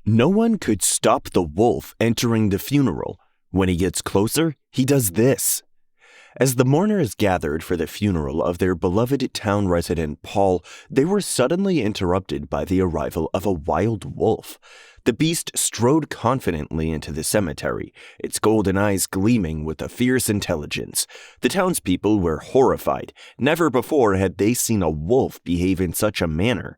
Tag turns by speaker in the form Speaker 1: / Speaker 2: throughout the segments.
Speaker 1: No one could stop the wolf entering the funeral. When he gets closer, he does this. As the mourners gathered for the funeral of their beloved town resident Paul, they were suddenly interrupted by the arrival of a wild wolf. The beast strode confidently into the cemetery, its golden eyes gleaming with a fierce intelligence. The townspeople were horrified. Never before had they seen a wolf behave in such a manner.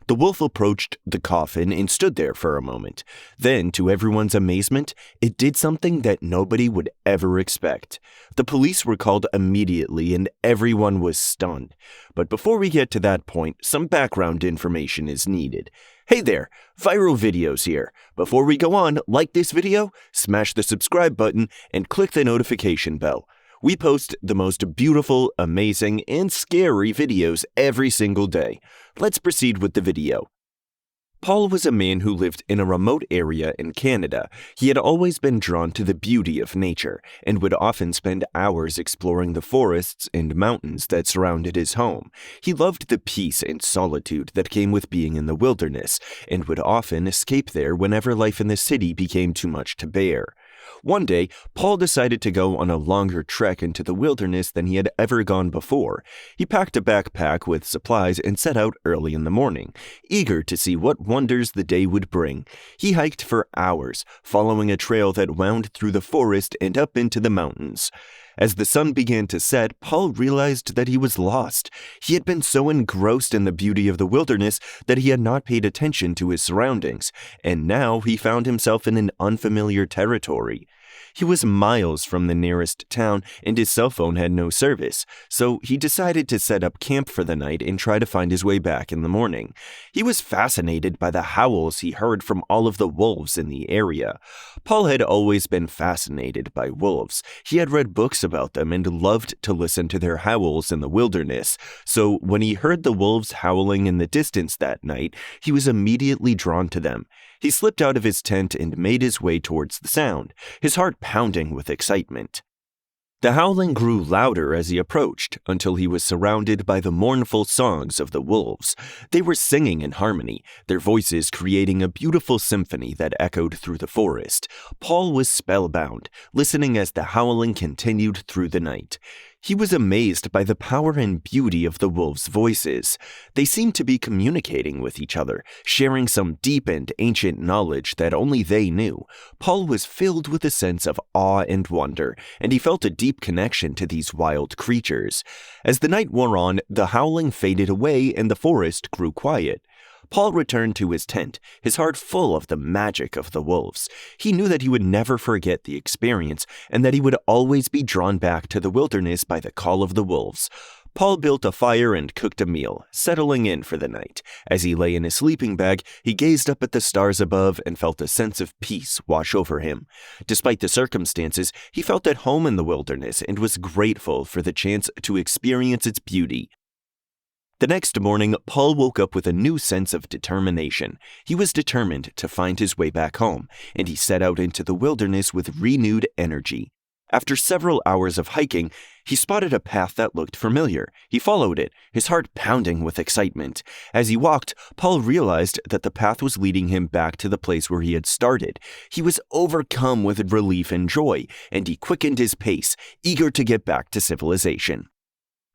Speaker 1: The wolf approached the coffin and stood there for a moment. Then, to everyone's amazement, it did something that nobody would ever expect. The police were called immediately and everyone was stunned. But before we get to that point, some background information is needed. Hey there, ViralVids here. Before we go on, like this video, smash the subscribe button, and click the notification bell. We post the most beautiful, amazing, and scary videos every single day. Let's proceed with the video. Paul was a man who lived in a remote area in Canada. He had always been drawn to the beauty of nature and would often spend hours exploring the forests and mountains that surrounded his home. He loved the peace and solitude that came with being in the wilderness and would often escape there whenever life in the city became too much to bear. One day, Paul decided to go on a longer trek into the wilderness than he had ever gone before. He packed a backpack with supplies and set out early in the morning, eager to see what wonders the day would bring. He hiked for hours, following a trail that wound through the forest and up into the mountains. As the sun began to set, Paul realized that he was lost. He had been so engrossed in the beauty of the wilderness that he had not paid attention to his surroundings, and now he found himself in an unfamiliar territory. He was miles from the nearest town, and his cell phone had no service, so he decided to set up camp for the night and try to find his way back in the morning. He was fascinated by the howls he heard from all of the wolves in the area. Paul had always been fascinated by wolves. He had read books about them and loved to listen to their howls in the wilderness, so when he heard the wolves howling in the distance that night, he was immediately drawn to them. He slipped out of his tent and made his way towards the sound, his heart pounding with excitement. The howling grew louder as he approached, until he was surrounded by the mournful songs of the wolves. They were singing in harmony, their voices creating a beautiful symphony that echoed through the forest. Paul was spellbound, listening as the howling continued through the night. He was amazed by the power and beauty of the wolves' voices. They seemed to be communicating with each other, sharing some deep and ancient knowledge that only they knew. Paul was filled with a sense of awe and wonder, and he felt a deep connection to these wild creatures. As the night wore on, the howling faded away and the forest grew quiet. Paul returned to his tent, his heart full of the magic of the wolves. He knew that he would never forget the experience and that he would always be drawn back to the wilderness by the call of the wolves. Paul built a fire and cooked a meal, settling in for the night. As he lay in his sleeping bag, he gazed up at the stars above and felt a sense of peace wash over him. Despite the circumstances, he felt at home in the wilderness and was grateful for the chance to experience its beauty. The next morning, Paul woke up with a new sense of determination. He was determined to find his way back home, and he set out into the wilderness with renewed energy. After several hours of hiking, he spotted a path that looked familiar. He followed it, his heart pounding with excitement. As he walked, Paul realized that the path was leading him back to the place where he had started. He was overcome with relief and joy, and he quickened his pace, eager to get back to civilization.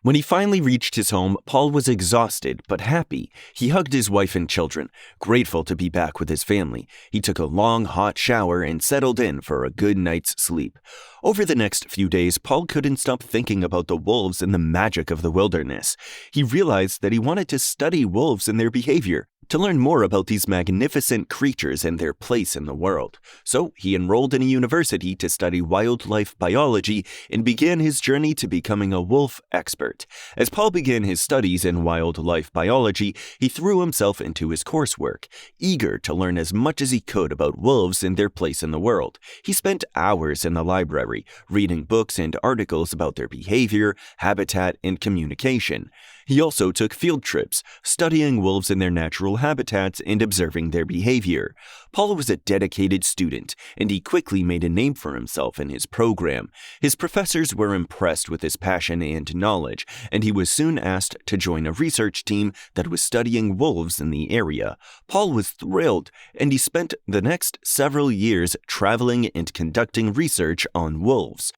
Speaker 1: When he finally reached his home, Paul was exhausted but happy. He hugged his wife and children, grateful to be back with his family. He took a long, hot shower and settled in for a good night's sleep. Over the next few days, Paul couldn't stop thinking about the wolves and the magic of the wilderness. He realized that he wanted to study wolves and their behavior, to learn more about these magnificent creatures and their place in the world. So he enrolled in a university to study wildlife biology and began his journey to becoming a wolf expert. As Paul began his studies in wildlife biology, he threw himself into his coursework, eager to learn as much as he could about wolves and their place in the world. He spent hours in the library, reading books and articles about their behavior, habitat, and communication. He also took field trips, studying wolves in their natural habitats and observing their behavior. Paul was a dedicated student, and he quickly made a name for himself in his program. His professors were impressed with his passion and knowledge, and he was soon asked to join a research team that was studying wolves in the area. Paul was thrilled, and he spent the next several years traveling and conducting research on wolves.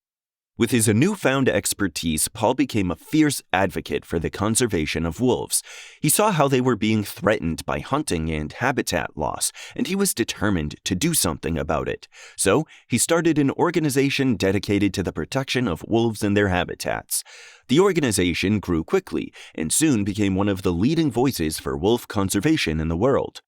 Speaker 1: With his newfound expertise, Paul became a fierce advocate for the conservation of wolves. He saw how they were being threatened by hunting and habitat loss, and he was determined to do something about it. So, he started an organization dedicated to the protection of wolves and their habitats. The organization grew quickly and soon became one of the leading voices for wolf conservation in the world.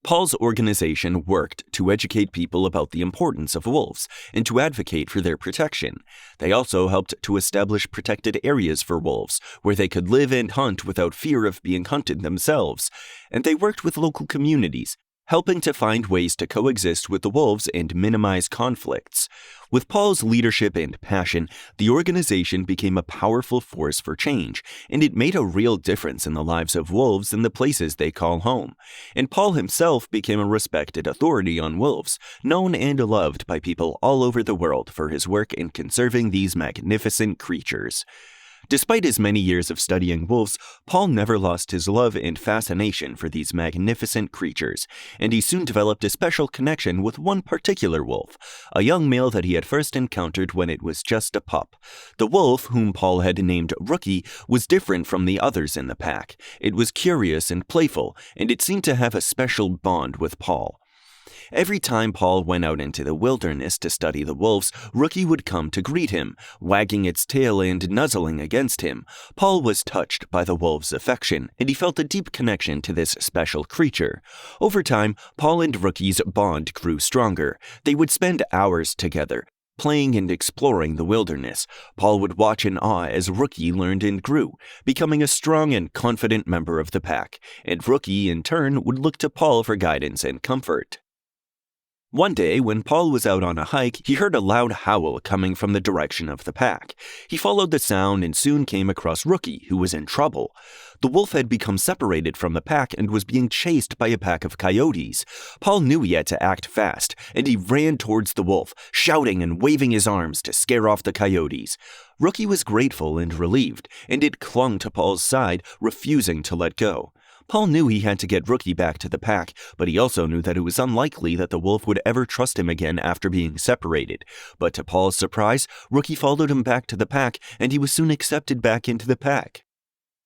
Speaker 1: Paul's organization worked to educate people about the importance of wolves and to advocate for their protection. They also helped to establish protected areas for wolves, where they could live and hunt without fear of being hunted themselves. And they worked with local communities, helping to find ways to coexist with the wolves and minimize conflicts. With Paul's leadership and passion, the organization became a powerful force for change, and it made a real difference in the lives of wolves in the places they call home. And Paul himself became a respected authority on wolves, known and loved by people all over the world for his work in conserving these magnificent creatures. Despite his many years of studying wolves, Paul never lost his love and fascination for these magnificent creatures, and he soon developed a special connection with one particular wolf, a young male that he had first encountered when it was just a pup. The wolf, whom Paul had named Rookie, was different from the others in the pack. It was curious and playful, and it seemed to have a special bond with Paul. Every time Paul went out into the wilderness to study the wolves, Rookie would come to greet him, wagging its tail and nuzzling against him. Paul was touched by the wolf's affection, and he felt a deep connection to this special creature. Over time, Paul and Rookie's bond grew stronger. They would spend hours together, playing and exploring the wilderness. Paul would watch in awe as Rookie learned and grew, becoming a strong and confident member of the pack, and Rookie, in turn, would look to Paul for guidance and comfort. One day, when Paul was out on a hike, he heard a loud howl coming from the direction of the pack. He followed the sound and soon came across Rookie, who was in trouble. The wolf had become separated from the pack and was being chased by a pack of coyotes. Paul knew he had to act fast, and he ran towards the wolf, shouting and waving his arms to scare off the coyotes. Rookie was grateful and relieved, and it clung to Paul's side, refusing to let go. Paul knew he had to get Rookie back to the pack, but he also knew that it was unlikely that the wolf would ever trust him again after being separated. But to Paul's surprise, Rookie followed him back to the pack, and he was soon accepted back into the pack.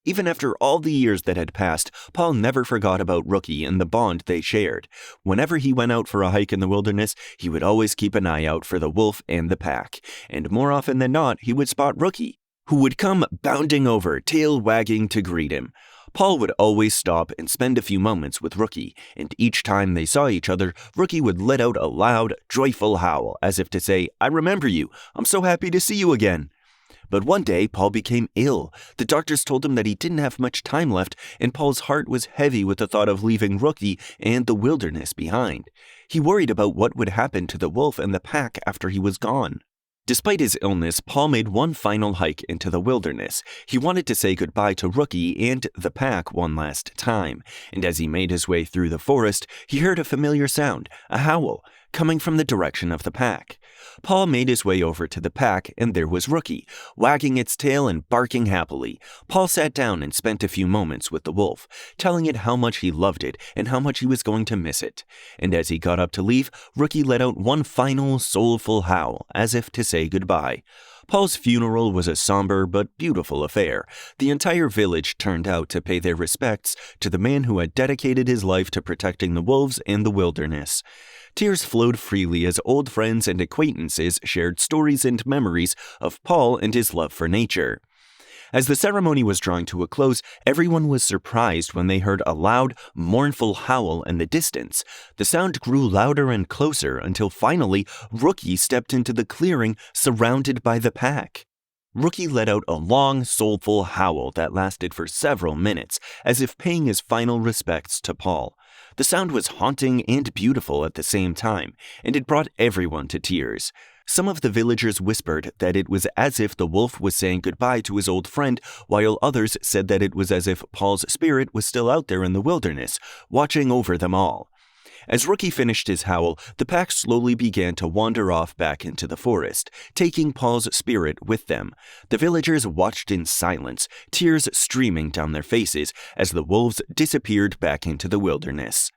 Speaker 1: Even after all the years that had passed, Paul never forgot about Rookie and the bond they shared. Whenever he went out for a hike in the wilderness, he would always keep an eye out for the wolf and the pack, and more often than not, he would spot Rookie, who would come bounding over, tail wagging to greet him. Paul would always stop and spend a few moments with Rookie, and each time they saw each other, Rookie would let out a loud, joyful howl, as if to say, "I remember you. I'm so happy to see you again." But one day, Paul became ill. The doctors told him that he didn't have much time left, and Paul's heart was heavy with the thought of leaving Rookie and the wilderness behind. He worried about what would happen to the wolf and the pack after he was gone. Despite his illness, Paul made one final hike into the wilderness. He wanted to say goodbye to Rookie and the pack one last time, and as he made his way through the forest, he heard a familiar sound, a howl, coming from the direction of the pack. Paul made his way over to the pack, and there was Rookie, wagging its tail and barking happily. Paul sat down and spent a few moments with the wolf, telling it how much he loved it and how much he was going to miss it. And as he got up to leave, Rookie let out one final soulful howl, as if to say goodbye. Paul's funeral was a somber but beautiful affair. The entire village turned out to pay their respects to the man who had dedicated his life to protecting the wolves and the wilderness. Tears flowed freely as old friends and acquaintances shared stories and memories of Paul and his love for nature. As the ceremony was drawing to a close, everyone was surprised when they heard a loud, mournful howl in the distance. The sound grew louder and closer until finally Rookie stepped into the clearing surrounded by the pack. Rookie let out a long, soulful howl that lasted for several minutes, as if paying his final respects to Paul. The sound was haunting and beautiful at the same time, and it brought everyone to tears. Some of the villagers whispered that it was as if the wolf was saying goodbye to his old friend, while others said that it was as if Paul's spirit was still out there in the wilderness, watching over them all. As Rookie finished his howl, the pack slowly began to wander off back into the forest, taking Paul's spirit with them. The villagers watched in silence, tears streaming down their faces as the wolves disappeared back into the wilderness.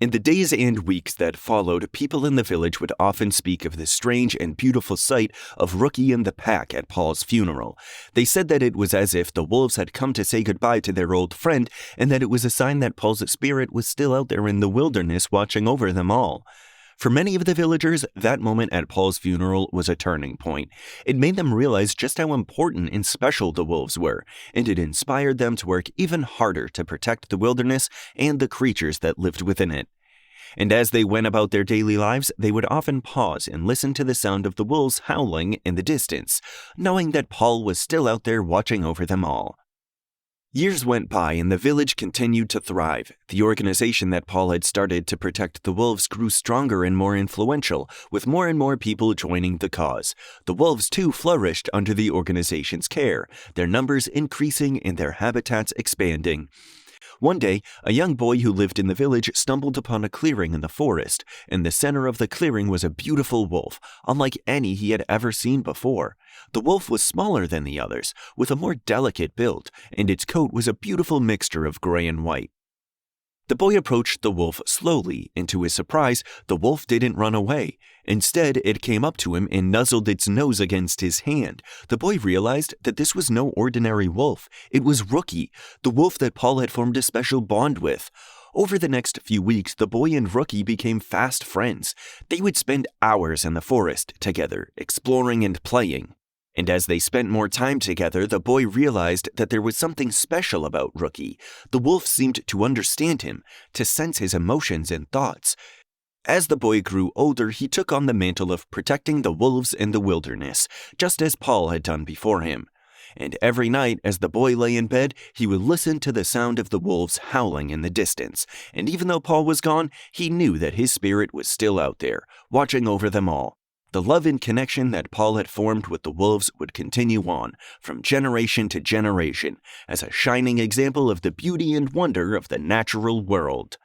Speaker 1: In the days and weeks that followed, people in the village would often speak of the strange and beautiful sight of Rookie and the pack at Paul's funeral. They said that it was as if the wolves had come to say goodbye to their old friend, and that it was a sign that Paul's spirit was still out there in the wilderness watching over them all. For many of the villagers, that moment at Paul's funeral was a turning point. It made them realize just how important and special the wolves were, and it inspired them to work even harder to protect the wilderness and the creatures that lived within it. And as they went about their daily lives, they would often pause and listen to the sound of the wolves howling in the distance, knowing that Paul was still out there watching over them all. Years went by and the village continued to thrive. The organization that Paul had started to protect the wolves grew stronger and more influential, with more and more people joining the cause. The wolves too flourished under the organization's care, their numbers increasing and their habitats expanding. One day, a young boy who lived in the village stumbled upon a clearing in the forest. In the center of the clearing was a beautiful wolf, unlike any he had ever seen before. The wolf was smaller than the others, with a more delicate build, and its coat was a beautiful mixture of gray and white. The boy approached the wolf slowly, and to his surprise, the wolf didn't run away. Instead, it came up to him and nuzzled its nose against his hand. The boy realized that this was no ordinary wolf. It was Rookie, the wolf that Paul had formed a special bond with. Over the next few weeks, the boy and Rookie became fast friends. They would spend hours in the forest together, exploring and playing. And as they spent more time together, the boy realized that there was something special about Rookie. The wolf seemed to understand him, to sense his emotions and thoughts. As the boy grew older, he took on the mantle of protecting the wolves in the wilderness, just as Paul had done before him. And every night, as the boy lay in bed, he would listen to the sound of the wolves howling in the distance. And even though Paul was gone, he knew that his spirit was still out there, watching over them all. The love and connection that Paul had formed with the wolves would continue on, from generation to generation, as a shining example of the beauty and wonder of the natural world.